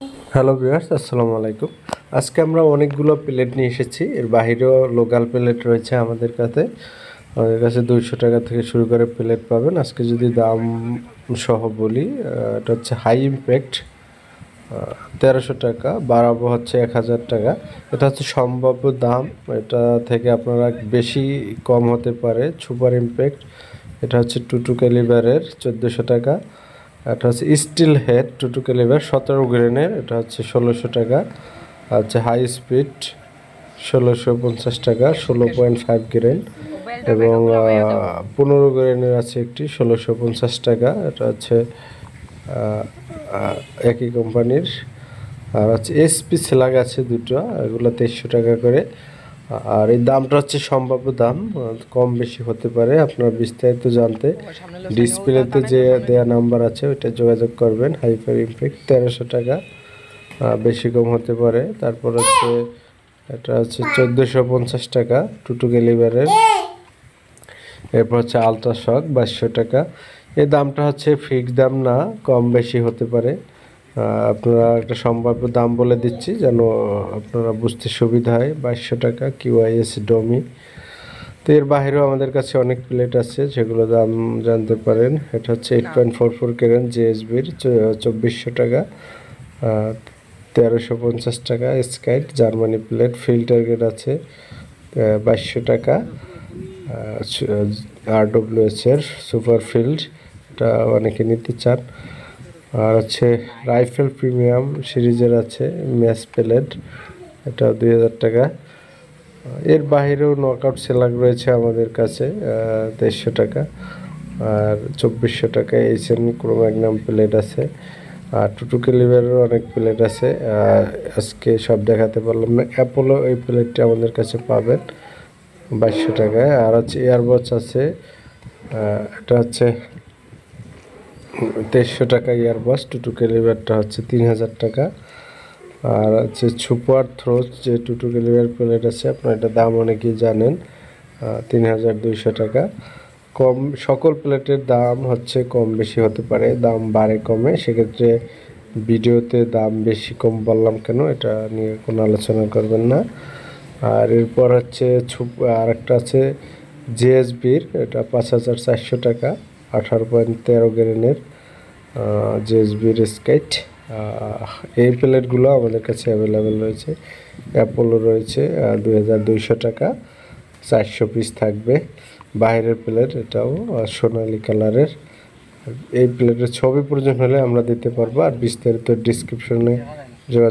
Hello viewers, আসসালামু আলাইকুম। আজকে আমরা অনেকগুলো প্লেট নিয়ে এসেছি। এর বাহিরেও লোকাল প্লেট রয়েছে আমাদের কাছে। 200 টাকা থেকে শুরু করে প্লেট পাবেন। আজকে যদি দাম সহ বলি, এটা হচ্ছে হাই ইমপ্যাক্ট 1300 টাকা, বাড়াবো হচ্ছে 1000 টাকা। এটা হচ্ছে সম্ভাব্য দাম, এটা থেকে আপনারা বেশি কম হতে পারে। সুপার ইমপ্যাক্ট এটা হচ্ছে 22 ক্যালিবারের 1400 টাকা। এটা হচ্ছে স্টিল হেড 22 ক্যালিবার 17 গ্রেনের, এটা হচ্ছে 1600 টাকা। হচ্ছে হাই স্পিড 1650 টাকা, 16.5 গ্রেন। এবং 15 গ্রেনের আছে একটি 1650 টাকা, এটা হচ্ছে একই কোম্পানির। আর হচ্ছে এসপি স্ল্যাগ আছে দুটো, এগুলো 2300 টাকা করে। আর এই দামটা হচ্ছে সম্ভাব্য দাম, কম বেশি হতে পারে। আপনার বিস্তারিত জানতে ডিসপ্লেতে যে দেয়া নাম্বার আছে ওইটা যোগাযোগ করবেন। হাইপার ইমপ্যাক্ট 1300 টাকা, বেশি কম হতে পারে। তারপর হচ্ছে এটা হচ্ছে 1450 টাকা 22 ক্যালিবারের। এরপর হচ্ছে আলট্রাশক 2200 টাকা। এই দামটা হচ্ছে ফিক্সড দাম না, কম বেশি হতে পারে। আপনারা একটা সম্ভাব্য দাম বলে দিচ্ছি যেন আপনারা বুঝতে সুবিধা হয়। 2200 টাকা কিউআইএস ডমি। তো এর বাইরেও আমাদের কাছে অনেক প্লেট আছে যেগুলো দাম জানতে পারেন। এটা হচ্ছে 8.44 কেরেন জেএসবির 2400 টাকা, 1350 টাকা। স্কাইট জার্মানি প্লেট ফিল্টার গেট আছে 2200 টাকা। আরডব্লিউএস এর সুপার ফিল্ড, এটা অনেকে নিতে চান। আর হচ্ছে রাইফেল প্রিমিয়াম সিরিজের আছে ম্যাচ প্লেট, এটা 2000 টাকা। এর বাইরেও নকআউট স্ল্যাগ রয়েছে আমাদের কাছে 2300 টাকা। আর 2400 টাকা এইচএন ক্রোম্যাগনাম প্লেট আছে। আর 22 ক্যালিবারের অনেক প্লেট আছে, আজকে সব দেখাতে পারলাম না। অ্যাপোলো এই প্লেটটি আমাদের কাছে পাবেন 2200 টাকায়। আর হচ্ছে এয়ারবস আছে, এটা হচ্ছে 2300 টাকা এয়ারবস। 22 ক্যালিবারটা হচ্ছে 3000 টাকা। আর হচ্ছে সুপার থ্রোজ যে 22 ক্যালিবার প্লেট আছে, আপনার এটা দাম অনেকেই জানেন, 3200 টাকা। কম সকল প্লেটের দাম হচ্ছে কম বেশি হতে পারে, দাম বাড়ে কমে। সেক্ষেত্রে ভিডিওতে দাম বেশি কম বললাম কেন, এটা নিয়ে কোনো আলোচনা করবেন না। আর এরপর হচ্ছে আর একটা আছে জেএসবির, এটা 5400 টাকা, 18.13 গ্রেনের জেএসবির স্কাইট। এই প্লেটগুলো আমাদের কাছে অ্যাভেলেবেল রয়েছে। অ্যাপোলো রয়েছে 2200 টাকা, 400 পিস থাকবে। বাইরের প্লেট, এটাও সোনালি কালারের। এই প্লেটের ছবি প্রয়োজন হলে আমরা দিতে পারবো, আর বিস্তারিত ডিসক্রিপশনে যোগাযোগ